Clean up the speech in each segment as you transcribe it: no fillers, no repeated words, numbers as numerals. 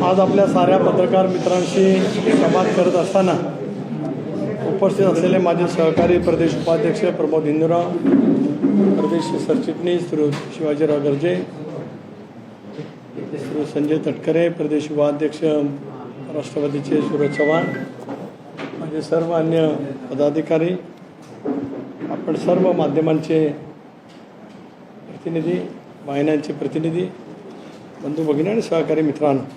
आज आपल्या साऱ्या पत्रकार मित्रांशी संवाद करत असताना उपस्थित असलेले माझे सहकारी प्रदेश उपाध्यक्ष प्रमोद हिंदूराव, प्रदेश सरचिटणीस श्री शिवाजीराव गर्जे, श्री संजय तटकरे, प्रदेश उपाध्यक्ष राष्ट्रवादीचे सूरज चव्हाण, माझे सर्व अन्य पदाधिकारी, आपण सर्व माध्यमांचे प्रतिनिधी, वाहिन्यांचे प्रतिनिधी, बंधू भगिनी आणि सहकारी मित्रांनो,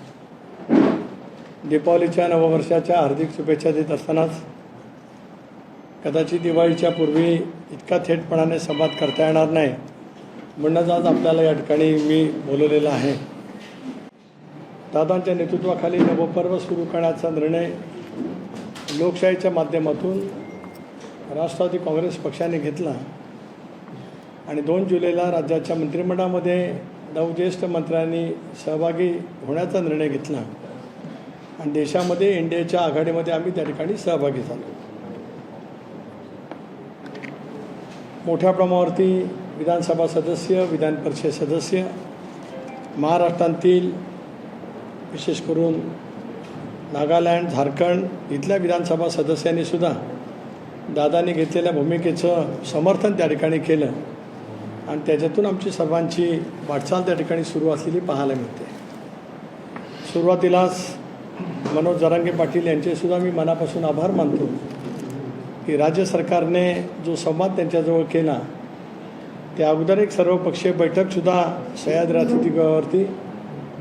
दीपावलीच्या नववर्षाच्या हार्दिक शुभेच्छा देत असतानाच कदाचित दिवाळीच्या पूर्वी इतका थेटपणाने संवाद करता येणार नाही म्हणूनच आज आपल्याला या ठिकाणी मी बोलवलेलं आहे. दादांच्या नेतृत्वाखाली नवपर्व सुरू करण्याचा निर्णय लोकशाहीच्या माध्यमातून राष्ट्रवादी काँग्रेस पक्षाने घेतला आणि 2 जुलैला राज्याच्या मंत्रिमंडळामध्ये 9 ज्येष्ठ मंत्र्यांनी सहभागी होण्याचा निर्णय घेतला आणि देशामध्ये इंडियाच्या आघाडीमध्ये आम्ही त्या ठिकाणी सहभागी झालो. मोठ्या प्रमाणावरती विधानसभा सदस्य, विधान परिषद सदस्य, महाराष्ट्रातील विशेष करून नागालँड, झारखंड इथल्या विधानसभा सदस्यांनी सुद्धा दादांनी घेतलेल्या भूमिकेचं समर्थन त्या ठिकाणी केलं आणि त्याच्यातून आमची सर्वांची वाटचाल त्या ठिकाणी सुरू असलेली पाहायला मिळते. सुरुवातीलाच मनोज जरांगे पाटील यांचेसुद्धा मी मनापासून आभार मानतो की राज्य सरकारने जो संवाद त्यांच्याजवळ केला त्या अगोदर एक सर्वपक्षीय बैठकसुद्धा सह्याद्री अतिथीगृहावरती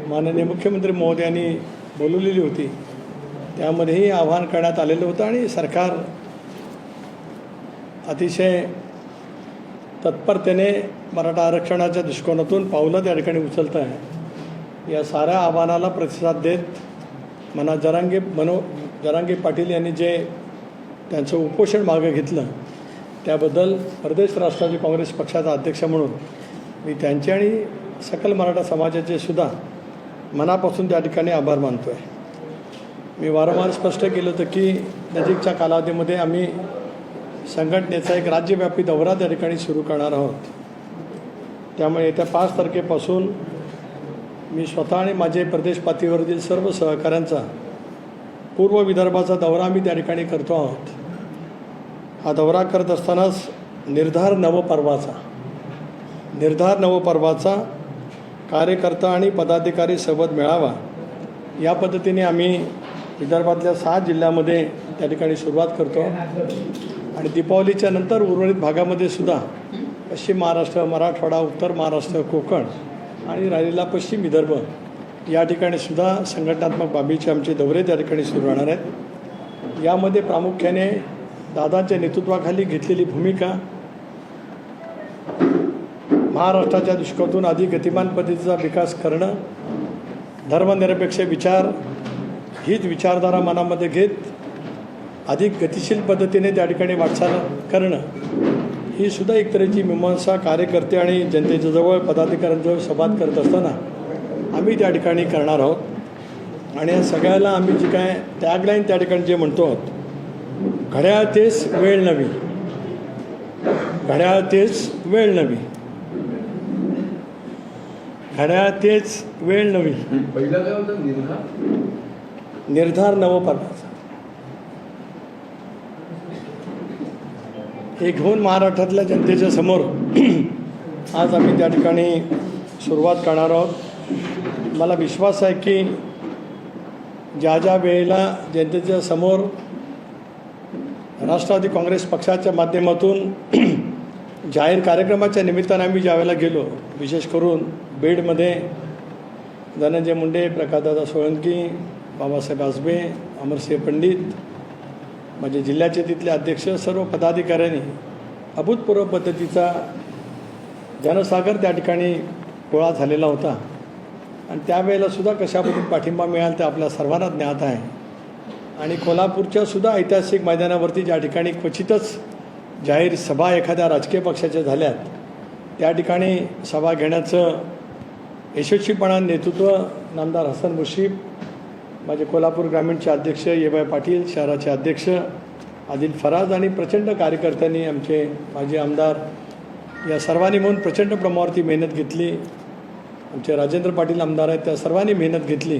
माननीय मुख्यमंत्री महोदयांनी बोलवलेली होती. त्यामध्येही आवाहन करण्यात आलेलं होतं आणि सरकार अतिशय तत्परतेने मराठा आरक्षणाच्या दृष्टिकोनातून पावलं त्या ठिकाणी उचलत आहे. या साऱ्या आव्हानाला प्रतिसाद देत मनोज जरांगे पाटील यांनी जे त्यांचं उपोषण मागे घेतलं त्याबद्दल प्रदेश राष्ट्रवादी काँग्रेस पक्षाचा अध्यक्ष म्हणून मी त्यांचे आणि सकल मराठा समाजाचे सुद्धा मनापासून त्या ठिकाणी आभार मानतो आहे. मी वारंवार स्पष्ट केलं होतं की नजीकच्या कालावधीमध्ये आम्ही संघटनेचा एक राज्यव्यापी दौरा त्या ठिकाणी सुरू करणार आहोत. त्यामुळे येत्या 5 तारखेपासून मी स्वतः आणि माझे प्रदेश पातळीवरील सर्व सहकाऱ्यांचा पूर्व विदर्भाचा दौरा आम्ही त्या ठिकाणी करतो आहोत. हा दौरा करत असतानाच निर्धार नवपर्वाचा कार्यकर्ता आणि पदाधिकारी सोबत मेळावा या पद्धतीने आम्ही विदर्भातल्या 6 जिल्ह्यामध्ये त्या ठिकाणी सुरुवात करतो आणि दीपावलीच्या नंतर उर्वरित भागामध्ये सुद्धा पश्चिम महाराष्ट्र, मराठवाडा, उत्तर महाराष्ट्र, कोकण आणि राहिलेला पश्चिम विदर्भ या ठिकाणी सुद्धा संघटनात्मक बाबीचे आमचे दौरे त्या ठिकाणी सुरू राहणार आहेत. यामध्ये प्रामुख्याने दादांच्या नेतृत्वाखाली घेतलेली भूमिका महाराष्ट्राच्या दृष्टिकोनातून अधिक गतिमान पद्धतीचा विकास करणं, धर्मनिरपेक्ष विचार हीच विचारधारा मनामध्ये घेत अधिक गतिशील पद्धतीने त्या ठिकाणी वाटचाल करणं ही सुद्धा एक तऱ्हेची मीमांसा कार्यकर्ते आणि जनतेच्या जवळ, पदाधिकाऱ्यांजवळ संवाद करत असताना आम्ही त्या ठिकाणी करणार आहोत. आणि या सगळ्याला आम्ही जी काय टॅगलाईन त्या ठिकाणी जे म्हणतो आहोत, घड्याळ तेच वेळ नवी, घड्याळ तेच वेळ नवी, घड्याळ तेच वेळ नवी, पहिला काय होतं निर्धार नवपर्वाचा हे घेऊन महाराष्ट्रातल्या जनतेच्या समोर आज आम्ही त्या ठिकाणी सुरुवात करणार आहोत. मला विश्वास आहे की ज्या वेळेला जनतेच्या समोर राष्ट्रवादी काँग्रेस पक्षाच्या माध्यमातून जाहीर कार्यक्रमाच्या निमित्ताने आम्ही ज्यावेळेला गेलो, विशेष करून बीडमध्ये धनंजय मुंडे, प्रकाशदादा सोळंकी, बाबासाहेब आजबे, अमरसिंह पंडित, म्हणजे जिल्ह्याचे तिथले अध्यक्ष, सर्व पदाधिकाऱ्यांनी अभूतपूर्व पद्धतीचा जनसागर त्या ठिकाणी गोळा झालेला होता आणि त्यावेळेला सुद्धा कशा पद्धतीने पाठिंबा मिळाला ते आपल्या सर्वांना ज्ञात आहे. आणि कोल्हापूरच्या सुद्धा ऐतिहासिक मैदानावरती ज्या ठिकाणी क्वचितच जाहीर सभा एखाद्या राजकीय पक्षाच्या झाल्यात त्या ठिकाणी सभा घेण्याचं यशस्वीपणाने नेतृत्व नामदार हसन मुश्रीफ, माझे कोल्हापूर ग्रामीणचे अध्यक्ष येबाई पाटील, शहराचे अध्यक्ष आदिल फराज आणि प्रचंड कार्यकर्त्यांनी, आमचे माजी आमदार या सर्वांनी म्हणून प्रचंड प्रमाणावरती मेहनत घेतली. आमचे राजेंद्र पाटील आमदार आहेत, त्या सर्वांनी मेहनत घेतली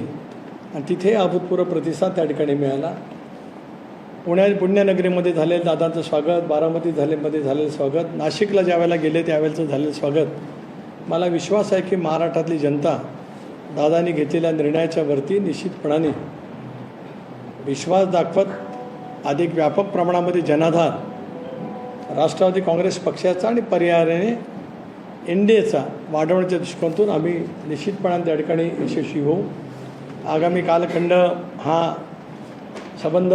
आणि तिथे अभूतपूर्व प्रतिसाद त्या ठिकाणी मिळाला. पुण्यनगरीमध्ये झालेलं दादांचं स्वागत, बारामतीत झालेलं स्वागत, नाशिकला ज्यावेळेला गेले त्यावेळेचं झालेलं स्वागत. मला विश्वास आहे की महाराष्ट्रातली जनता दादांनी घेतलेल्या निर्णयाच्या वरती निश्चितपणाने विश्वास दाखवत अधिक व्यापक प्रमाणामध्ये जनाधार राष्ट्रवादी काँग्रेस पक्षाचा आणि पर्यायाने NDAचा वाढवण्याच्या दृष्टिकोनातून आम्ही निश्चितपणाने त्या ठिकाणी यशस्वी होऊ. आगामी कालखंड हा संबंध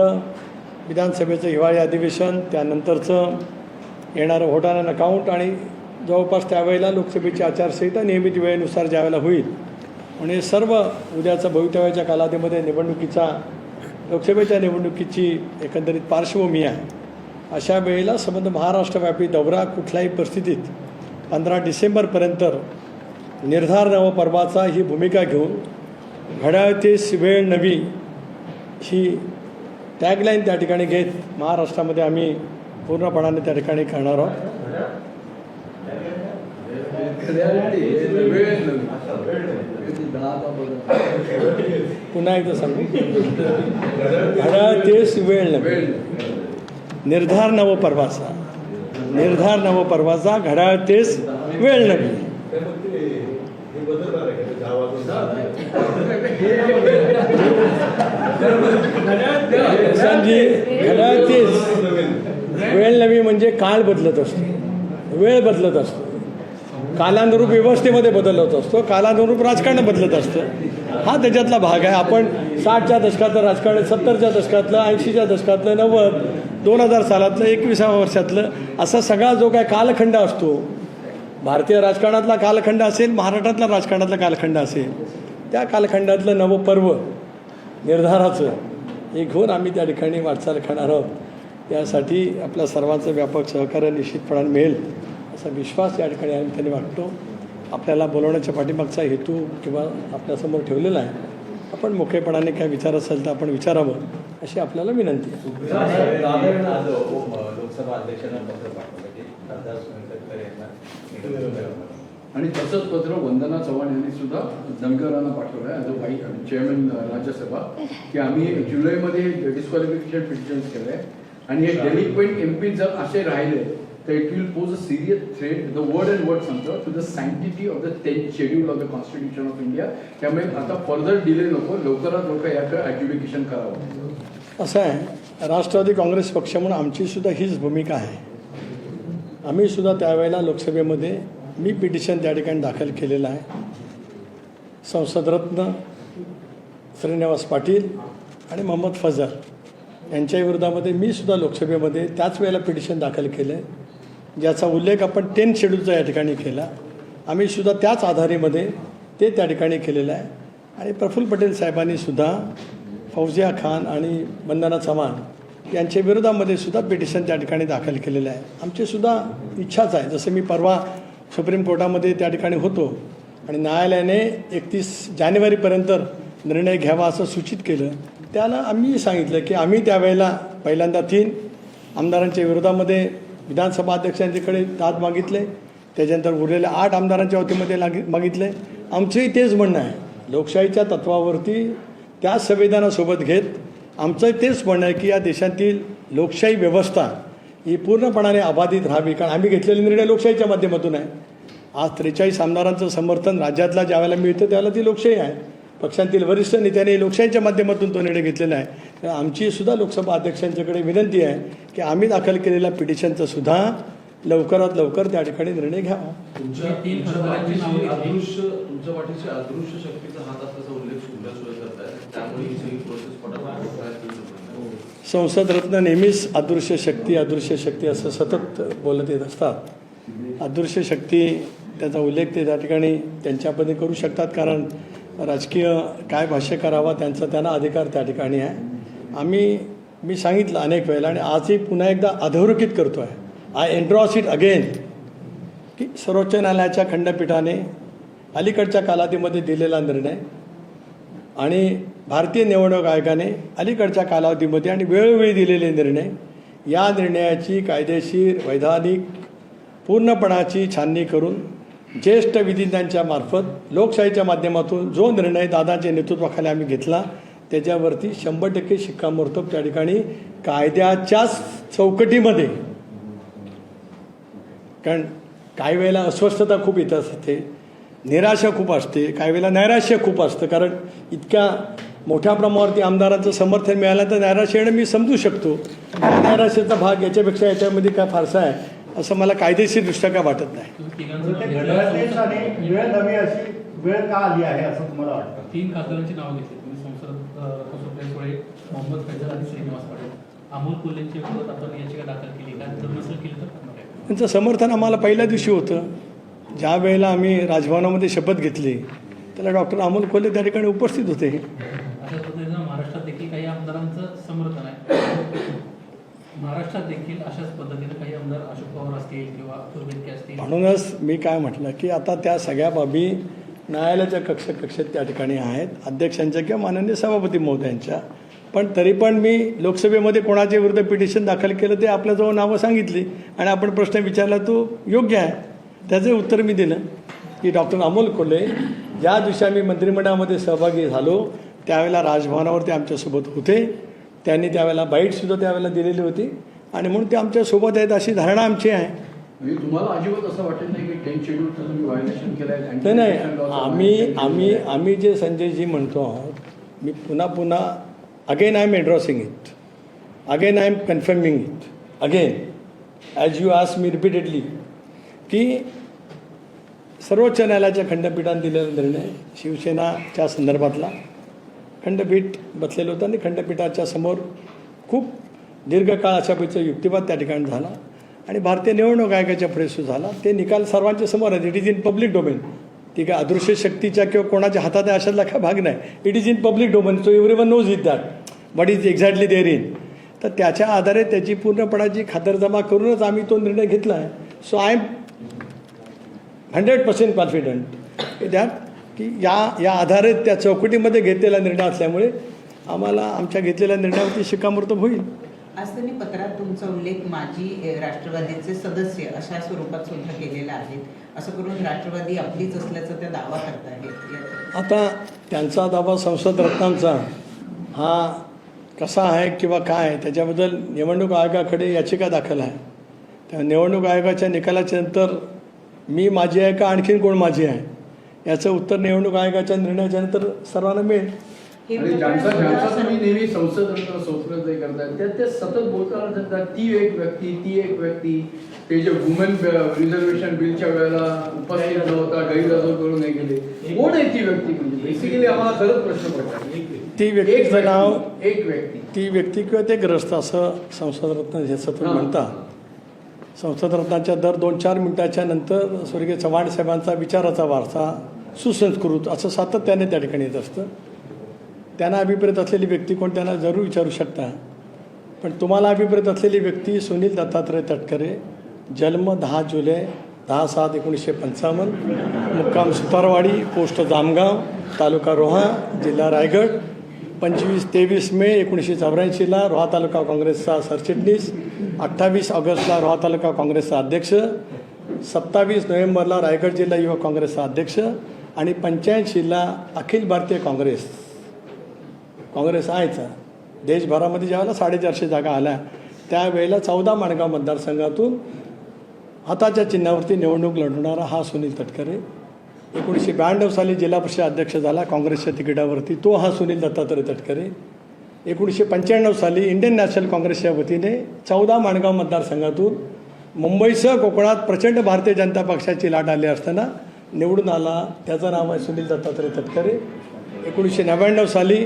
विधानसभेचं हिवाळी अधिवेशन, त्यानंतरचं येणारं व्होटर अँड अकाउंट आणि जवळपास त्यावेळेला लोकसभेची आचारसंहिता नियमित वेळेनुसार ज्यावेळेला होईल आणि सर्व उद्याचा भवितव्याच्या कालावधीमध्ये लोकसभेच्या निवडणुकीची एकंदरीत पार्श्वभूमी आहे. अशा वेळेला संबंध महाराष्ट्रव्यापी दौरा कुठल्याही परिस्थितीत 15 डिसेंबरपर्यंत निर्धार नवपर्वाचा ही भूमिका घेऊन घड्याळ तेच वेळ नवी ही टॅगलाईन त्या ठिकाणी घेत महाराष्ट्रामध्ये आम्ही पूर्णपणाने त्या ठिकाणी करणार आहोत. पुन्हा एकदा सांगू, घड्याळ तेच वेळ नवी निर्धार नवपर्वाचा घड्याळ तेच वेळ नवी. घड्याळ तेच वेळ नवी म्हणजे काळ बदलत असतो, वेळ बदलत असतो, कालानुरूप व्यवस्थेमध्ये बदल होत असतो, कालानुरूप राजकारण बदलत असतं. हा त्याच्यातला भाग आहे. आपण 60च्या दशकातलं राजकारण, 70च्या दशकातलं, 80च्या दशकातलं, 90, 2000 सालातलं, 21व्या वर्षातलं असा सगळा जो काय कालखंड असतो, भारतीय राजकारणातला कालखंड असेल, महाराष्ट्रातला राजकारणातला कालखंड असेल, त्या कालखंडातलं नवं पर्व निर्धाराचं हे घेऊन आम्ही त्या ठिकाणी वाटचाल करणार आहोत. यासाठी आपल्या सर्वांचं व्यापक सहकार्य निश्चितपणाने मिळेल असा विश्वास या ठिकाणी आम्ही त्यांनी वाटतो. आपल्याला बोलवण्याच्या पाठीमागचा हेतू किंवा आपल्यासमोर ठेवलेला आहे. आपण मोकळेपणाने काय विचार असेल तर आपण विचारावं अशी आपल्याला विनंती आहे. लोकसभा अध्यक्षांना पत्र पाठवलं की खासदार सुनील तटकरे यांना आणि तसंच पत्र वंदना चव्हाण यांनी सुद्धा दंगरांना पाठवलं आहे as a vice chairman Rajya Sabha की आम्ही जुलैमध्ये डिस्क्वालिफिकेशन पिटिशन्स केलं आहे आणि हे डेलिक्वेंट MP जर असे राहिले तर it will pose a serious threat the word and word सांगतो to the sanctity of the 10th schedule of the constitution of India. त्यामुळे आता फर्दर डिले नको, लवकरात लवकर याकडे ॲड्ज्युडिकेशन करावं. असं आहे, राष्ट्रवादी काँग्रेस पक्ष म्हणून आमची सुद्धा हीच भूमिका आहे. आम्ही सुद्धा त्यावेळेला लोकसभेमध्ये मी पिटिशन त्या ठिकाणी दाखल केलेलं आहे. संसदरत्न श्रीनिवास पाटील आणि मोहम्मद फजल यांच्या विरोधामध्ये मी सुद्धा लोकसभेमध्ये त्याच वेळेला पिटिशन दाखल केलं आहे, ज्याचा उल्लेख आपण 10th शेड्यूलचा या ठिकाणी केला. आम्ही सुद्धा त्याच आधारेमध्ये ते त्या ठिकाणी केलेलं आहे. आणि प्रफुल्ल पटेल साहेबांनी सुद्धा फौजिया खान आणि वंदना चव्हाण यांच्या विरोधामध्ये सुद्धा पिटिशन त्या ठिकाणी दाखल केलेलं आहे. आमची सुद्धा इच्छाच आहे. जसं मी परवा सुप्रीम कोर्टामध्ये त्या ठिकाणी होतो आणि न्यायालयाने 31 जानेवारीपर्यंत निर्णय घ्यावा असं सूचित केलं. त्याला आम्ही सांगितलं की आम्ही त्यावेळेला पहिल्यांदा 3 आमदारांच्या विरोधामध्ये विधानसभा अध्यक्षांच्याकडे दाद मागितले, त्याच्यानंतर उरलेल्या 8 आमदारांच्या वतीमध्ये मागितले. आमचंही तेच म्हणणं आहे, लोकशाहीच्या तत्वावरती त्या संविधानासोबत घेत आमचंही तेच म्हणणं आहे की या देशातील लोकशाही व्यवस्था ही पूर्णपणाने अबाधित राहावी. कारण आम्ही घेतलेले निर्णय लोकशाहीच्या माध्यमातून आहे. आज 43 आमदारांचं समर्थन राज्यातला ज्यावेळेला मिळतं त्यावेळेला ती लोकशाही आहे. पक्षांतील वरिष्ठ नेत्यांनी लोकशाहीच्या माध्यमातून तो निर्णय घेतलेला आहे. तर आमची सुद्धा लोकसभा अध्यक्षांच्याकडे विनंती आहे की आम्ही दाखल केलेल्या पिटिशनचं सुद्धा लवकरात लवकर त्या ठिकाणी निर्णय घ्यावा. तुमच्या पाठीशी अदृश्य शक्तीचा हात असल्याचा उल्लेख करताय, त्यामुळे ही सगळी प्रोसेस संसदरत्न नेहमीच अदृश्य शक्ती असं सतत बोलत येत असतात. अदृश्य शक्ती त्याचा उल्लेख ते त्या ठिकाणी त्यांच्यापणे करू शकतात, कारण राजकीय काय भाष्य करावा त्यांना अधिकार त्या ठिकाणी आहे. मी सांगितलं अनेक वेळेला आणि आजही पुन्हा एकदा अधोरेखित करतो आहे, आय एन्ड्रॉस इट अगेन, की सर्वोच्च न्यायालयाच्या खंडपीठाने अलीकडच्या कालावधीमध्ये दिलेला निर्णय आणि भारतीय निवडणूक आयोगाने अलीकडच्या कालावधीमध्ये आणि वेळोवेळी दिलेले निर्णय, या निर्णयाची कायदेशीर वैधानिक पूर्णपणाची छाननी करून ज्येष्ठ विधिज्ञांच्या मार्फत लोकशाहीच्या माध्यमातून जो निर्णय दादाच्या नेतृत्वाखाली आम्ही घेतला त्याच्यावरती 100% शिक्कामोर्तब त्या ठिकाणी कायद्याच्याच चौकटीमध्ये, कारण काही वेळेला अस्वस्थता खूप येत असते, निराशा खूप असते, काही वेळेला नैराश्य खूप असतं, कारण इतक्या मोठ्या प्रमाणावरती आमदारांचं समर्थन मिळालं तर नैराश्य येणं मी समजू शकतो. नैराश्याचा भाग याच्यापेक्षा याच्यामध्ये काय फारसा आहे असं मला कायदेशीरदृष्ट्या काय वाटत नाही. वेळ नवी अशी वेळ का आली आहे असं तुम्हाला वाटतं? 3 खासदारांची नावं घेतली तुम्ही, संसद कसोटे सुळे, मोहम्मद फैजल आणि श्रीनिवास पाटील. अमोल कोल्हेंच्या विरोधात आपण याचिका दाखल केली का? जर नसेल केली तर काय? त्यांचं समर्थन आम्हाला पहिल्या दिवशी होतं. ज्या वेळेला आम्ही राजभवनामध्ये शपथ घेतली त्याला डॉक्टर अमोल कोल्हे त्या ठिकाणी उपस्थित होते. अशा पद्धतीनं महाराष्ट्रात देखील काही आमदारांचं समर्थन आहे. महाराष्ट्रात देखील अशाच पद्धतीनं काही आमदार अशोक पवार असतील किंवा तुर्बेटके असतील. म्हणूनच मी काय म्हटलं की आता त्या सगळ्या बाबी न्यायालयाच्या कक्षेत त्या ठिकाणी आहेत, अध्यक्षांच्या किंवा माननीय सभापती महोदयांच्या. पण तरी पण मी लोकसभेमध्ये कोणाच्या विरुद्ध पिटिशन दाखल केलं ते आपल्याजवळ नावं सांगितली आणि आपण प्रश्न विचारला तो योग्य आहे. त्याचे उत्तर मी दिलं की डॉक्टर अमोल कोल्हे ज्या दिवशी आम्ही मंत्रिमंडळामध्ये सहभागी झालो त्यावेळेला राजभवनावरती आमच्यासोबत होते. त्यांनी त्यावेळेला बाईटसुद्धा त्यावेळेला दिलेली होती आणि म्हणून ते आमच्यासोबत आहेत अशी धारणा आमची आहे. म्हणजे तुम्हाला अजिबात असं वाटत नाही की 10 शेड्यूलचं तुम्ही व्हायोलेशन केलं नाही नाही, आम्ही जे संजयजी म्हणतो आहोत, मी पुन्हा again I am endorsing it, again I am confirming it, again as you ask me repeatedly की सर्वोच्च न्यायालयाच्या खंडपीठाने दिलेला निर्णय शिवसेनाच्या संदर्भातला खंडपीठ बसलेलं होतं आणि खंडपीठाच्या समोर खूप दीर्घकाळ अशा पैसा युक्तिवाद त्या ठिकाणी झाला आणि भारतीय निवडणूक आयोगाच्या प्रेसू झाला. ते निकाल सर्वांच्या समोर आहेत. It is in public domain. ती काय अदृश्य शक्तीच्या किंवा कोणाच्या हातात आहे अशातला काय भाग नाही. It is in public domain. So everyone knows it that what is exactly there in. तर त्याच्या आधारे त्याची पूर्णपणाची खातरजमा करूनच आम्ही तो निर्णय घेतला आहे. So I am 100% confident that की या आधारे त्या चौकटीमध्ये घेतलेला निर्णय असल्यामुळे आम्हाला आमच्या घेतलेल्या निर्णयावरती शिक्कामोर्तब होईल. आज त्यांनी पत्रात तुमचा उल्लेख माजी राष्ट्रवादीचे सदस्य अशा स्वरूपात सुद्धा केलेला आहे. असं करून राष्ट्रवादी आपलीच असल्याचा त्या दावा करत आहेत. आता त्यांचा दावा संसद रत्नांचा हा कसा आहे किंवा काय आहे त्याच्याबद्दल निवडणूक आयोगाकडे याचिका दाखल आहे. त्या निवडणूक आयोगाच्या निकालाच्या नंतर मी माझी आहे का आणखीन कोण माझी आहे याचं उत्तर निवडणूक आयोगाच्या निर्णयाच्या नंतर सर्वांना मिळेल. आणि ज्यांचा तुम्ही नेहमी संसद संस्कृत हे करताय ते सतत बोलताना ती एक व्यक्ती ते जे वुमेन रिझर्वेशन बिलच्या वेळेला उपस्थित नव्हता, गैरहजर करून हे गेले, कोण आहे ती व्यक्ती? बेसिकली आम्हाला खरंच प्रश्न पडतात. ती व्यक्तीचं नाव ती व्यक्ती किंवा ते ग्रस्त असं संसदरत्न हे सतत म्हणतात. संसदरत्नाच्या दर 2-4 मिनिटाच्या नंतर स्वर्गीय चव्हाण साहेबांचा विचाराचा वारसा सुसंस्कृत असं सातत्याने त्या ठिकाणी येत असतं. त्यांना अभिप्रेत असलेली व्यक्ती कोण त्यांना जरूर विचारू शकता. पण तुम्हाला अभिप्रेत असलेली व्यक्ती सुनील दत्तात्रय तटकरे, जन्म 10 जुलै 10/7/1955, मुक्काम सुतारवाडी, पोस्ट जामगाव, तालुका रोहा, जिल्हा रायगड, 25-23 मे 1984ला रोहा तालुका काँग्रेसचा सरचिटणीस, 28 ऑगस्टला रोहा तालुका काँग्रेसचा अध्यक्ष, 27 नोव्हेंबरला रायगड जिल्हा युवक काँग्रेसचा अध्यक्ष आणि 85ला अखिल भारतीय काँग्रेस आहेचा. देशभरामध्ये ज्यावेळेला 450 जागा आल्या त्यावेळेला 14 माणगाव मतदारसंघातून हाताच्या चिन्हावरती निवडणूक लढवणारा हा सुनील तटकरे. 1992 साली जिल्हा परिषद अध्यक्ष झाला काँग्रेसच्या तिकिटावरती, तो हा सुनील दत्तात्रय तटकरे. 1995 साली इंडियन नॅशनल काँग्रेसच्या वतीने 14 माणगाव मतदारसंघातून मुंबईसह कोकणात प्रचंड भारतीय जनता पक्षाची लाट आली असताना निवडून आला, त्याचं नाव आहे सुनील दत्तात्रय तटकरे. 1999 साली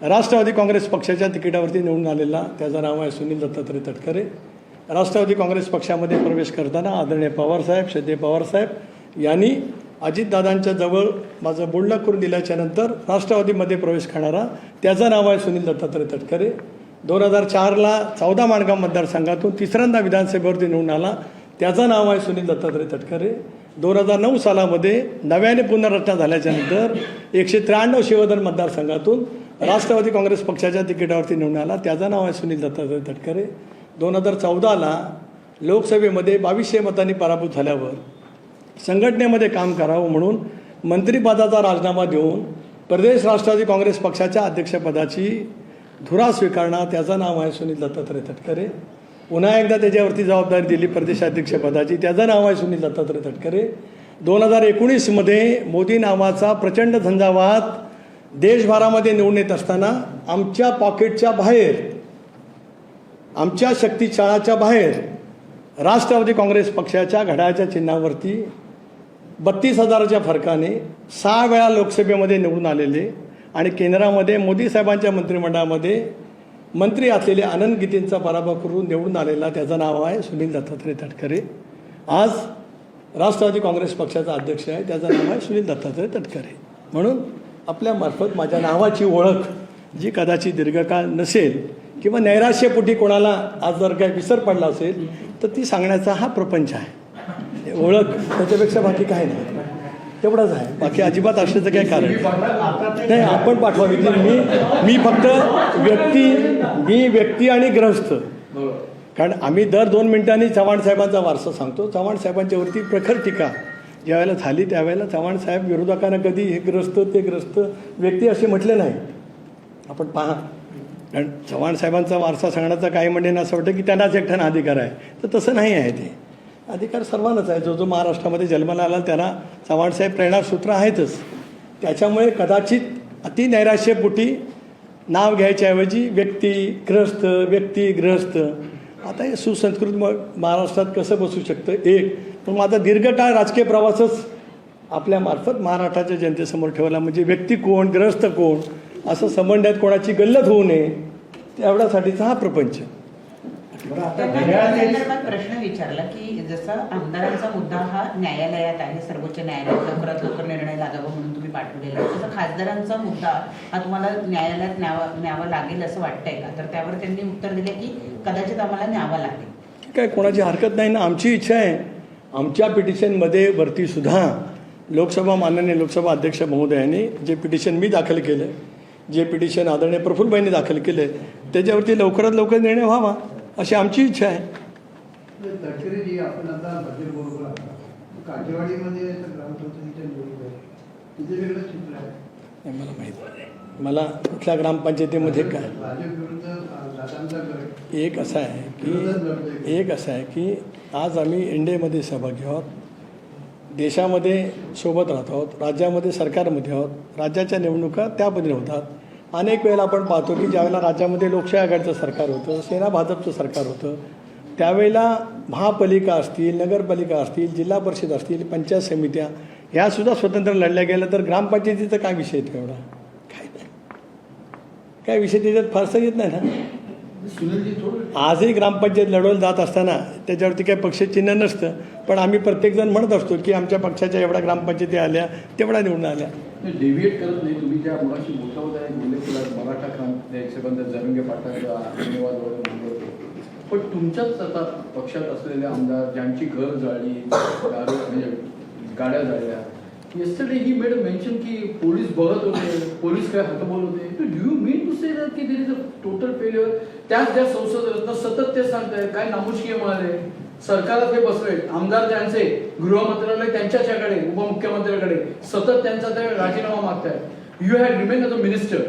राष्ट्रवादी काँग्रेस पक्षाच्या तिकिटावरती निवडून आलेला, त्याचं नाव आहे सुनील दत्तात्रय तटकरे. राष्ट्रवादी काँग्रेस पक्षामध्ये प्रवेश करताना आदरणीय पवारसाहेब, श्रद्धेय पवारसाहेब यांनी अजितदादांच्या जवळ माझं बोलणं करून दिल्याच्यानंतर राष्ट्रवादीमध्ये प्रवेश करणारा, त्याचं नाव आहे सुनील दत्तात्रय तटकरे. 2004ला 14 माणगाव मतदारसंघातून तिसऱ्यांदा विधानसभेवरती निवडून आला, त्याचं नाव आहे सुनील दत्तात्रय तटकरे. 2009 सालामध्ये नव्याने पुनर्रचना झाल्याच्यानंतर 193 शिवधन मतदारसंघातून राष्ट्रवादी काँग्रेस पक्षाच्या तिकिटावरती निवडून आला, त्याचं नाव आहे सुनील दत्तात्रय तटकरे. 2014ला लोकसभेमध्ये 2200 मतांनी पराभूत झाल्यावर संघटनेमध्ये काम करावं म्हणून मंत्रिपदाचा राजीनामा देऊन प्रदेश राष्ट्रवादी काँग्रेस पक्षाच्या अध्यक्षपदाची धुरा स्वीकारणार, त्याचं नाव आहे सुनील दत्तात्रय तटकरे. पुन्हा एकदा त्याच्यावरती जबाबदारी दिली प्रदेशाध्यक्षपदाची, त्याचं नाव आहे सुनील दत्तात्रय तटकरे. 2019मध्ये मोदी नावाचा प्रचंड झंझावात देशभरामध्ये निवडून येत असताना आमच्या पॉकेटच्या बाहेर, आमच्या शक्तिशाळाच्या बाहेर राष्ट्रवादी काँग्रेस पक्षाच्या घड्याळाच्या चिन्हावरती 32,000च्या फरकाने 6 वेळा लोकसभेमध्ये निवडून आलेले आणि केंद्रामध्ये मोदी साहेबांच्या मंत्रिमंडळामध्ये मंत्री असलेले आनंद गीतेंचा पराभव करून निवडून आलेला त्याचं नाव आहे सुनील दत्तात्रय तटकरे. आज राष्ट्रवादी काँग्रेस पक्षाचा अध्यक्ष आहे, त्याचं नाव आहे सुनील दत्तात्रय तटकरे. म्हणून आपल्यामार्फत माझ्या नावाची ओळख जी कदाचित दीर्घकाळ नसेल किंवा नैराश्यपोटी कोणाला आज जर काही विसर पडला असेल तर ती सांगण्याचा हा प्रपंच आहे. ओळख त्याच्यापेक्षा बाकी काही नाही, तेवढंच आहे. बाकी अजिबात असण्याचं काही कारण नाही. आपण पाठवावी मी फक्त व्यक्ती आणि ग्रहस्थ, कारण आम्ही दर 2 मिनिटांनी चव्हाण साहेबांचा वारसा सांगतो. चव्हाण साहेबांच्यावरती प्रखर टीका ज्यावेळेला झाली त्यावेळेला चव्हाण साहेब विरोधकांना कधी हे ग्रस्त ते ग्रस्त व्यक्ती असे म्हटले नाही. आपण पहा, कारण चव्हाण साहेबांचा वारसा सांगण्याचा काही म्हणजे असं वाटतं की त्यांनाच एकट्यानं अधिकार आहे, तर तसं नाही आहे. ते अधिकार सर्वांनाच आहे. जो महाराष्ट्रामध्ये जन्माला आला त्याला चव्हाणसाहेब प्रेरणासूत्र आहेतच. त्याच्यामुळे कदाचित अति नैराश्यपोटी नाव घ्यायच्याऐवजी व्यक्ती ग्रस्त आता हे सुसंस्कृत महाराष्ट्रात कसं बसू शकतं. पण माझा दीर्घकाळ राजकीय प्रवासच आपल्यामार्फत महाराष्ट्राच्या जनतेसमोर ठेवला. म्हणजे व्यक्ती कोण, ग्रस्त कोण, असं संबंधात कोणाची गल्लत होऊ नये एवढ्यासाठीचा हा प्रपंच. त्या संदर्भात प्रश्न विचारला की जसं आमदारांचा मुद्दा हा न्यायालयात आहे, सर्वोच्च न्यायालयात लवकरात लवकर निर्णय लागावा म्हणून तुम्ही पाठवलेला आहे, तसं खासदारांचा मुद्दा हा तुम्हाला न्यायालयात न्यावा लागेल असं वाटतंय का? तर त्यावर त्यांनी उत्तर दिले की कदाचित आम्हाला न्यावा लागेल. काय कोणाची हरकत नाही ना, आमची इच्छा आहे. आमच्या पिटिशनमध्ये वरतीसुद्धा माननीय लोकसभा अध्यक्ष महोदयांनी जे पिटिशन मी दाखल केलं, जे पिटिशन आदरणीय प्रफुल्लभाईंनी दाखल केलं, त्याच्यावरती लवकरात लवकर निर्णय व्हावा अशी आमची इच्छा आहे. तटकरेजी, आपण आता बजेट बरोबर आहात. काठेवाडीमध्ये ग्रामपंचायतीच्या निवडणूक आहे, तिथे वेगळं चित्र आहे. मला माहीत, मला कुठल्या ग्रामपंचायतीमध्ये काय भाजप विरुद्ध दादांचा गट एक असं आहे की आज आम्ही इंडियामध्ये सहभागी आहोत, देशामध्ये सोबत राहत आहोत, राज्यामध्ये सरकारमध्ये आहोत, राज्याच्या निवडणुका त्या पद्धतीने होतात. अनेक वेळेला आपण पाहतो की ज्यावेळेला राज्यामध्ये लोकशाही आघाडीचं सरकार होतं, सेना भाजपचं सरकार होतं, त्यावेळेला महापालिका असतील, नगरपालिका असतील, जिल्हा परिषद असतील, पंचायत समित्या ह्यासुद्धा स्वतंत्र लढल्या गेल्या. तर ग्रामपंचायतीचा काय विषय येतो एवढा? काय नाही, काय विषय त्याच्यात फारसा येत नाही ना. आजही ग्रामपंचायत लढवलं जात असताना त्याच्यावरती काही पक्षचिन्ह नसतं, पण आम्ही प्रत्येकजण म्हणत असतो की आमच्या पक्षाच्या एवढ्या ग्रामपंचायती आल्या तेवढ्या निवडून आल्या. डेव्हिएट करत नाही. तुम्ही ज्या मुलाशी बोलता होता मराठा क्रांती जरंगे पाटलांचा धन्यवाद वगैरे मानले होते, पण तुमच्याच आता पक्षात असलेले आमदार ज्यांची घर जाळली, म्हणजे गाड्या जाळल्या, yesterday he made a mention की पोलीस बघत होते, पोलीस काय हतबल होते. Do you mean to say की there is a total failure? त्याच ज्या संसद रत्न सतत ते सांगताय काय नामुष्की म्हणाले, सरकारात ते बसले, आमदार त्यांचे गृहमंत्रालय त्यांच्याकडे, उपमुख्यमंत्र्याकडे सतत त्यांचा ते राजीनामा मागताय. You had remain as a minister.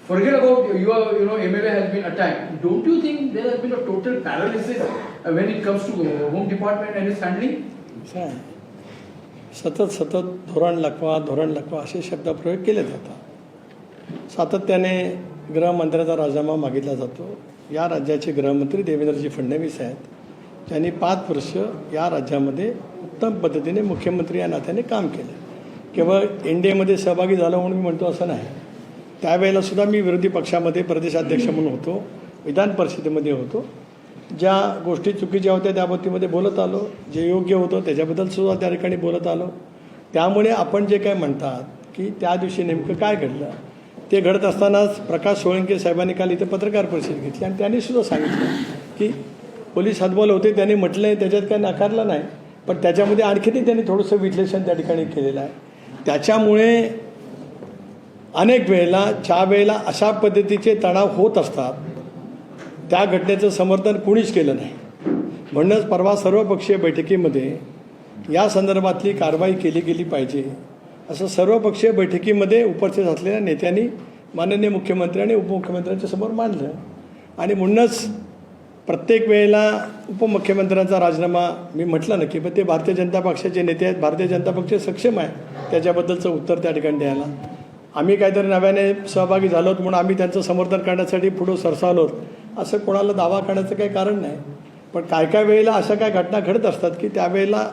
Forget about your, MLA has been attacked. Don't you think there has been a total paralysis when it comes to Home Department and its handling? सतत धोरण लखवा असे शब्दप्रयोग केले जातात. सातत्याने गृहमंत्र्याचा राजीनामा मागितला जातो. या राज्याचे गृहमंत्री देवेंद्रजी फडणवीस आहेत. त्यांनी 5 वर्ष या राज्यामध्ये उत्तम पद्धतीने मुख्यमंत्री या नात्याने काम केलं. केवळ एनडीएमध्ये सहभागी झालं म्हणून मी म्हणतो असं नाही. त्यावेळेला सुद्धा मी विरोधी पक्षामध्ये प्रदेशाध्यक्ष म्हणून होतो, विधान परिषदेमध्ये होतो. ज्या गोष्टी चुकीच्या होत्या त्या बाबतीमध्ये बोलत आलो, जे योग्य होतं त्याच्याबद्दल सुद्धा त्या ठिकाणी बोलत आलो. त्यामुळे आपण जे काय म्हणतात की त्या दिवशी नेमकं काय घडलं, ते घडत असतानाच प्रकाश सोळंके साहेबांनी काल इथे पत्रकार परिषद घेतली आणि त्यांनी सुद्धा सांगितलं की पोलीस हतबल होते. त्यांनी म्हटलं आहे त्याच्यात काही नाकारलं नाही, पण त्याच्यामध्ये आणखीनही त्यांनी थोडंसं विश्लेषण त्या ठिकाणी केलेलं आहे. त्याच्यामुळे अनेक वेळेला ज्या वेळेला अशा पद्धतीचे तणाव होत असतात त्या घटनेचं समर्थन कुणीच केलं नाही. म्हणूनच परवा सर्वपक्षीय बैठकीमध्ये या संदर्भातली कारवाई केली गेली पाहिजे असं सर्वपक्षीय बैठकीमध्ये उपस्थित असलेल्या नेत्यांनी माननीय मुख्यमंत्री आणि उपमुख्यमंत्र्यांच्या समोर मांडलं. आणि म्हणूनच प्रत्येक वेळेला उपमुख्यमंत्र्यांचा राजीनामा मी म्हटलं ना की ते भारतीय जनता पक्षाचे नेते आहेत, भारतीय जनता पक्ष सक्षम आहे त्याच्याबद्दलचं उत्तर त्या ठिकाणी द्यायला. आम्ही काहीतरी नव्याने सहभागी झालो म्हणून आम्ही त्यांचं समर्थन करण्यासाठी पुढं सरसावलो असं कोणाला दावा करण्याचं काही कारण नाही. पण काय वेळेला अशा काय घटना घडत असतात की त्यावेळेला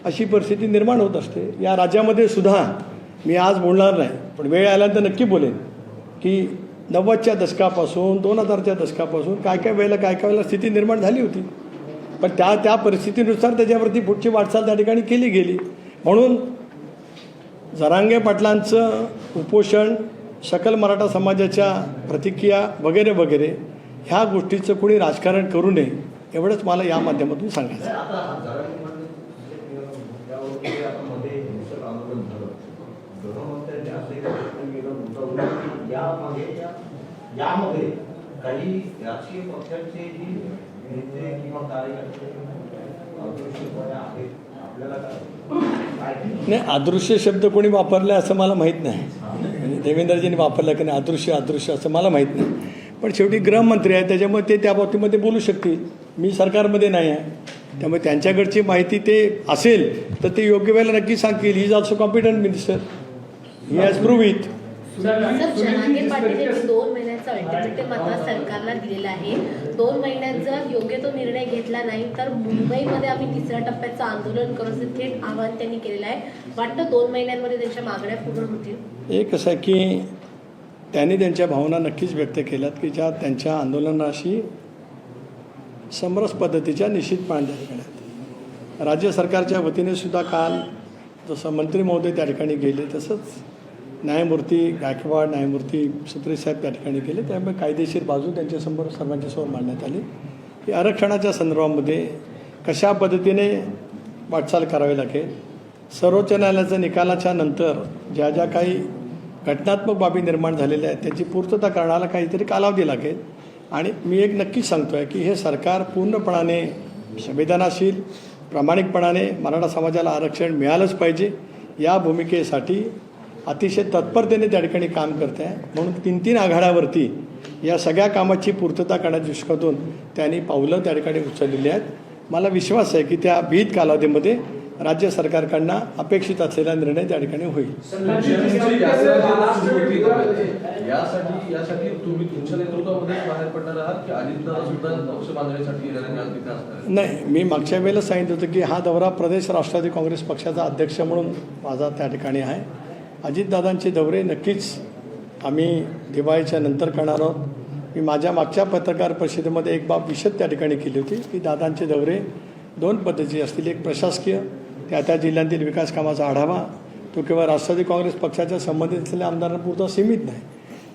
अशी परिस्थिती निर्माण होत असते. या राज्यामध्ये सुद्धा मी आज बोलणार नाही पण वेळ आल्यानंतर नक्की बोलेन की 90च्या दशकापासून 2000च्या दशकापासून काय वेळेला स्थिती निर्माण झाली होती. पण त्या परिस्थितीनुसार त्याच्यावरती पुढची वाटचाल त्या ठिकाणी केली गेली. म्हणून जरांगे पाटलांचं उपोषण, सकल मराठा समाजाच्या प्रतिक्रिया वगैरे वगैरे ह्या गोष्टीचं कोणी राजकारण करू नये एवढंच मला या माध्यमातून सांगायचं. आता त्यावरती आता मध्ये हिंसक आंदोलन झालं. गृहमंत्र्यांनी असं एक प्रश्न केलं होतं की यामध्ये काही राजकीय पक्षांचे जी नेते किंवा कार्यकर्ते अदृश्यपणे आहेत. आपल्याला काय नाही, अदृश्य शब्द कोणी वापरला असं मला माहीत नाही. म्हणजे देवेंद्रजींनी वापरला की नाही अदृश्य असं मला माहीत नाही. पण शेवटी गृहमंत्री आहे त्याच्यामुळे ते त्या बाबतीमध्ये बोलू शकतील. मी सरकारमध्ये नाही आहे त्यामुळे त्यांच्याकडची माहिती ते असेल तर ते योग्य वेळेला नक्की सांगतील. He is also competent minister, he has prove it. Sir, Jarange Patil यांनी 2 महिन्यांचा अल्टिमेटम आता सरकारला दिलेला आहे. 2 महिन्यात जर योग्य तो निर्णय घेतला नाही तर मुंबईमध्ये आम्ही 3ऱ्या टप्प्याचं आंदोलन करू असं थेट आवाहन त्यांनी केलेलं आहे. वाटतं 2 महिन्यांमध्ये त्यांच्या मागण्या पूर्ण होतील. एक असं आहे की त्यांनी त्यांच्या भावना नक्कीच व्यक्त केल्यात की ज्या त्यांच्या आंदोलनाशी समरस पद्धतीच्या निश्चितपणे त्या ठिकाणी आहेत. राज्य सरकारच्या वतीने सुद्धा काल जसं मंत्री महोदय त्या ठिकाणी गेले तसंच न्यायमूर्ती गायकवाड, न्यायमूर्ती सुप्रे साहेब त्या ठिकाणी गेले. त्यामुळे कायदेशीर बाजू त्यांच्यासमोर सर्वांच्यासमोर मांडण्यात आली की आरक्षणाच्या संदर्भामध्ये कशा पद्धतीने वाटचाल करावी लागेल. सर्वोच्च न्यायालयाच्या निकालाच्या नंतर ज्या ज्या काही घटनात्मक बाबी निर्माण झालेल्या आहेत त्याची पूर्तता करण्याला काहीतरी कालावधी लागेल. आणि मी एक नक्कीच सांगतो आहे की हे सरकार पूर्णपणाने संवेदनाशील प्रामाणिकपणाने मराठा समाजाला आरक्षण मिळालंच पाहिजे या भूमिकेसाठी अतिशय तत्परतेने त्या ठिकाणी काम करत आहे. म्हणून 3 आघाड्यावरती या सगळ्या कामाची पूर्तता करण्याच्या दृष्टीकोनातून त्यांनी पावलं त्या ठिकाणी उचललेली आहेत. मला विश्वास आहे की त्या विहित कालावधीमध्ये राज्य सरकारकडनं अपेक्षित असलेला निर्णय त्या ठिकाणी होईल. यासाठी तुम्ही तुमच्या नेतृत्वामध्ये बाहेर पडणार आहात की अजितदादा सुद्धा पक्ष बांधण्यासाठी तिथे असणार? नाही, मी मागच्या वेळेला सांगितलं होतं की हा दौरा प्रदेश राष्ट्रवादी काँग्रेस पक्षाचा अध्यक्ष म्हणून माझा त्या ठिकाणी आहे. अजितदादांचे दौरे नक्कीच आम्ही दिवाळीच्या नंतर करणार आहोत. मी माझ्या मागच्या पत्रकार परिषदेमध्ये एक बाब विशद त्या ठिकाणी केली होती की दादांचे दौरे 2 पद्धतीचे असतील. एक प्रशासकीय, त्या जिल्ह्यांतील विकास कामाचा आढावा, तो केवळ राष्ट्रवादी काँग्रेस पक्षाच्या संबंधित असलेल्या आमदारांपुरता सीमित नाही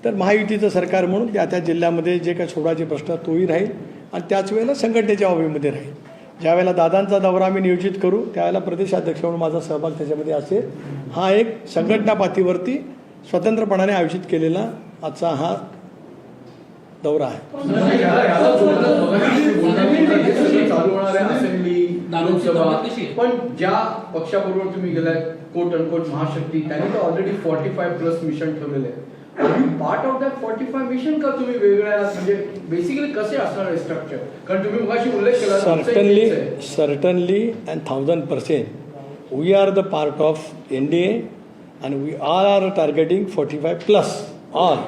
तर महायुतीचं सरकार म्हणून त्या जिल्ह्यामध्ये जे काही सोडायचे प्रश्न तोही राहील आणि त्याच वेळेला संघटनेच्या बाबीमध्ये राहील. ज्यावेळेला दादांचा दौरा आम्ही नियोजित करू त्यावेळेला प्रदेशाध्यक्ष म्हणून माझा सहभाग त्याच्यामध्ये असेल. हा एक संघटना पातळीवरती स्वतंत्रपणाने आयोजित केलेला आजचा हा दौरा आहे. चालू होणाऱ्या असेंब्ली, लोकसभा, पण ज्या पक्षाबरोबर तुम्ही गेलाय कोट अनकोट महाशक्ती त्यांनी तर ऑलरेडी 45+ मिशन ठेवलेले आहे. पार्ट ऑफ दॅट 45 मिशन का तुम्ही वेगळ्या म्हणजे बेसिकली कसे असणार आहे स्ट्रक्चर? कारण तुम्ही मगाशी उल्लेख केला certainly and 1000% we are the part of NDA and we all are targeting 45+ all.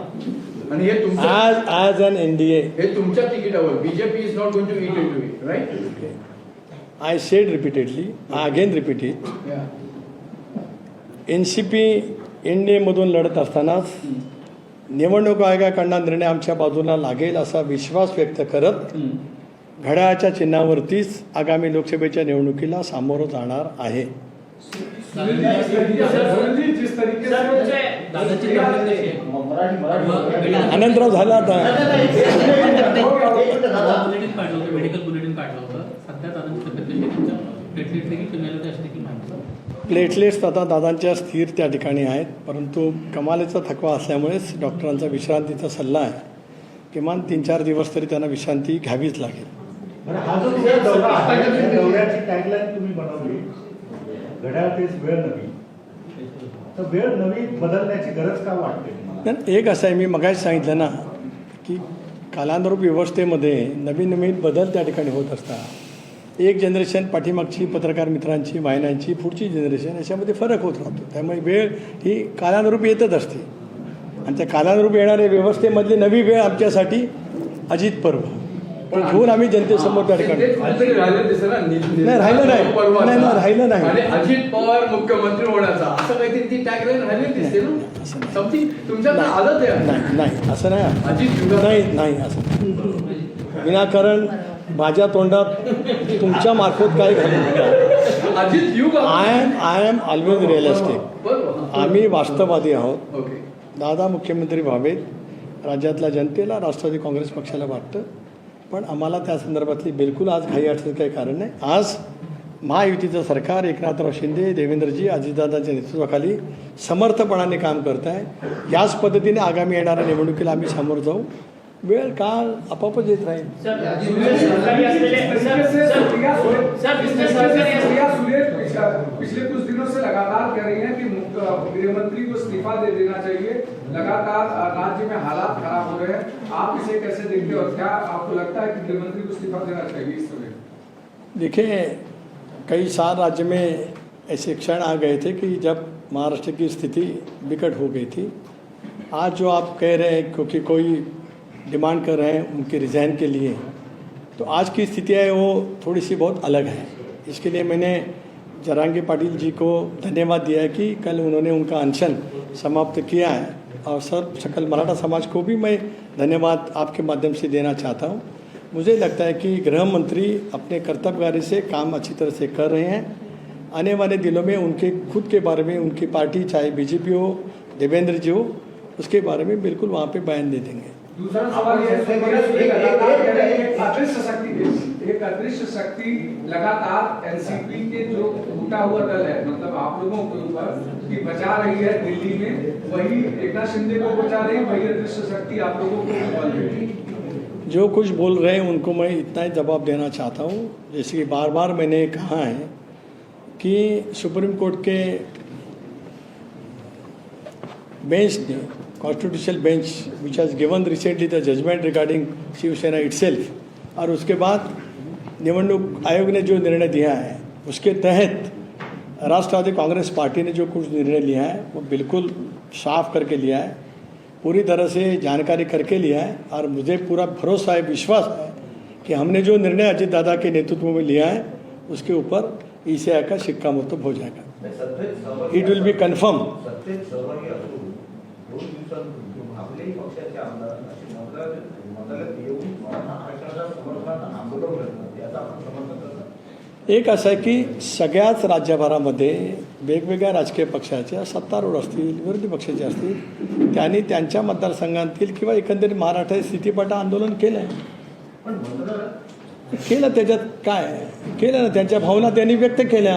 आणि हे तुमचं as an NDA. हे तुमच्या तिकिटावर BJP is not going to eat it too right. I said repeatedly, I again repeat it. NCP NDAमधून लढत असतानाच निवडणूक आयोगाकडनं निर्णय आमच्या बाजूला लागेल असा विश्वास व्यक्त करत घड्याळाच्या चिन्हावरतीच आगामी लोकसभेच्या निवडणुकीला सामोरं जाणार आहे. आनंदराव झाला आता मेडिकल बुलेटिन काढलं होतं. सध्या दादांची तब्येत कशी आहे? त्यांच्या प्लेटलेट देखील कमी आलं अशी देखील माहिती. प्लेटलेट्स आता दादांच्या स्थिर त्या ठिकाणी आहेत परंतु कमालीचा थकवा असल्यामुळेच डॉक्टरांचा विश्रांतीचा सल्ला आहे. किमान 3-4 दिवस तरी त्यांना विश्रांती घ्यावीच लागेल. हा जो दौरा आहे, दौऱ्याची टॅगलाईन तुम्ही बनवली, घड्याळ तेच वेळ नवी. तर वेळ नवी बदलण्याची गरज का वाटते तुम्हाला? नाही, एक असं आहे, मी मगाशी सांगितलं ना की कालानुरूप व्यवस्थेमध्ये नवीन नवीन बदल त्या ठिकाणी होत असतात. एक जनरेशन पाठीमागची पत्रकार मित्रांची वाहिन्यांची पुढची जनरेशन याच्यामध्ये फरक होत राहतो. त्यामुळे वेळ ही कालानुरूप येतच असते आणि त्या कालानुरूप येणाऱ्या व्यवस्थेमधली नवी वेळ आमच्यासाठी अजित पर्व पण घेऊन आम्ही जनतेसमोर त्या ठिकाणी काहीतरी राहिलं दिसतं ना, नाही, राहिलं नाही. पर्वाचा. नाही, नाही, राहिलं नाही. आणि अजित पवार मुख्यमंत्री होण्याचा असं काहीतरी ती टॅगलाईन राहिली दिसते ना. समथिंग तुमच्यात आदत आहे. नाही नाही असं नाही अजित युगा नाही नाही असं विनाकारण माझ्या तोंडात तुमच्या मार्फत काय घालून नका. अजित युग आय एम ऑलवेज रिअलिस्टिक. बरोबर. आम्ही वास्तववादी आहोत. ओके. दादा मुख्यमंत्री व्हावेत राज्यातल्या जनतेला राष्ट्रवादी काँग्रेस पक्षाला वाटतं पण आम्हाला त्या संदर्भातली बिलकुल आज घाई अडचण काही कारण नाही. आज महायुतीचं सरकार एकनाथराव शिंदे देवेंद्रजी अजितदादांच्या नेतृत्वाखाली समर्थपणाने काम करत आहे. याच पद्धतीने आगामी येणाऱ्या निवडणुकीला आम्ही समोर जाऊ. वेळ काळ आपोआपच येत राहील. पिछले कुछ दिनों से लगातार कह रही हैं कि गृहमंत्री को इस्तीफा दे देना चाहिए. लगातार राज्य में हालात खराब हो रहे हैं. आप इसे कैसे देखते हो? क्या आपको लगता है कि गृहमंत्री को इस्तीफा देना चाहिए इस समय? देखिए, कई साल राज्य में ऐसे क्षण आ गए थे कि जब महाराष्ट्र की स्थिति विकट हो गई थी. आज जो आप कह रहे हैं क्योंकि कोई डिमांड कर रहे हैं उनके रिज़ाइन के लिए, तो आज की स्थिति है वो थोड़ी सी बहुत अलग है. इसके लिए मैंने जरांगे पाटिल जी को धन्यवाद दिया है कि कल उन्होंने उनका अनशन समाप्त किया है और सकल मराठा समाज को भी मैं धन्यवाद आपके माध्यम से देना चाहता हूँ. मुझे लगता है कि गृह मंत्री अपने कर्तव्यगारी से काम अच्छी तरह से कर रहे हैं. आने वाले दिनों में उनके खुद के बारे में उनकी पार्टी चाहे बीजेपी हो देवेंद्र जी हो उसके बारे में बिल्कुल वहाँ पे बयान दे देंगे. दूसरा सवाल ये एक अदृश्य शक्ति लगातार एनसीपी के जो टूटा हुआ दल है, मतलब आप लोगों के ऊपर की बचा रही है दिल्ली में, वही एकनाथ शिंदे को बचा रही है, वही अदृश्य शक्ति आप लोगों को बोल रही है. जो कुछ बोल रहे हैं उनको मैं इतना ही जवाब देना चाहता हूँ. जैसे कि बार बार मैंने कहा है कि सुप्रीम कोर्ट के बेंच ने constitutional bench which has given recently the judgment regarding Shiv Sena itself और उसके बाद निवडणूक आयोग ने जो निर्णय दिया है उसके तहत राष्ट्रवादी कांग्रेस पार्टी ने जो कुछ निर्णय लिया है वो बिल्कुल साफ करके लिया है, पूरी तरह से जानकारी करके लिया है. और मुझे पूरा भरोसा है, विश्वास है कि हमने जो निर्णय अजित दादा के नेतृत्व में लिया है उसके ऊपर ईसीआई का शिक्कामोर्तब हो जाएगा. It will be confirm. सत्तेत सहभागी असून 2 दिवसांपूर्वी आपल्याही पक्षाचे आमदार असे मदालत येऊन मराठा आरक्षणाच्या समर्थनात आंदोलन करतात. याचा आपण समर्थन करतात. एक असं आहे की सगळ्याच राज्यभरामध्ये वेगवेगळ्या राजकीय पक्षाच्या सत्तारूढ असतील विरोधी पक्षाचे असतील त्यांनी त्यांच्या मतदारसंघातील किंवा एकंदरीत महाराष्ट्रात स्थितीपटा आंदोलन केलं आहे. पण मतदार केलं, त्याच्यात काय केलं ना, त्यांच्या भावना त्यांनी व्यक्त केल्या.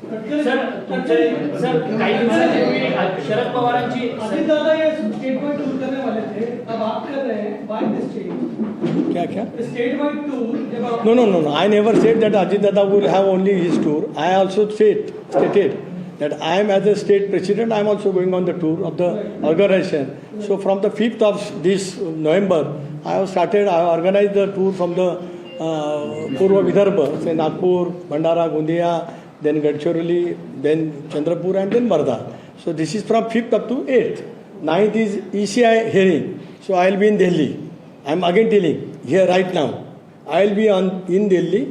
काही दिवसांपूर्वी शरद पवारांची अजित दादा ये स्टेट वाइड टूर करने वाले थे, अब आप कर रहे हैं. व्हाई दिस चेंज? क्या क्या स्टेट वाइड टूर जब आप No. I never said that Ajit Dada will have only his tour. I also stated that I am as a state president, I am also going on the tour of the organization. So from the 5th of this November, I have organized the tour from the Purva Vidarbha, say Nagpur, Bhandara, Gondia, then Gadchiroli, then Chandrapur and then Marda. So this is from 5th up to 8th. 9th is ECI hearing. So I will be in Delhi. I am again telling here right now. I will be in Delhi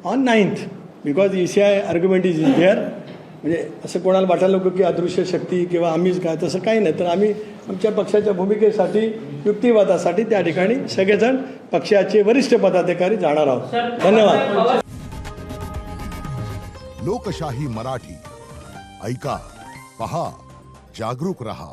on 9th because ECI argument is there. म्हणजे असं कोणाला वाटायला नको की अदृश्य शक्ती किंवा आम्हीच काय, तसं काही नाही. तर आम्ही आमच्या पक्षाच्या भूमिकेसाठी युक्तिवादासाठी त्या ठिकाणी सगळेजण पक्षाचे वरिष्ठ पदाधिकारी जाणार आहोत. धन्यवाद. लोकशाही मराठी ऐका, पहा, जागरूक रहा.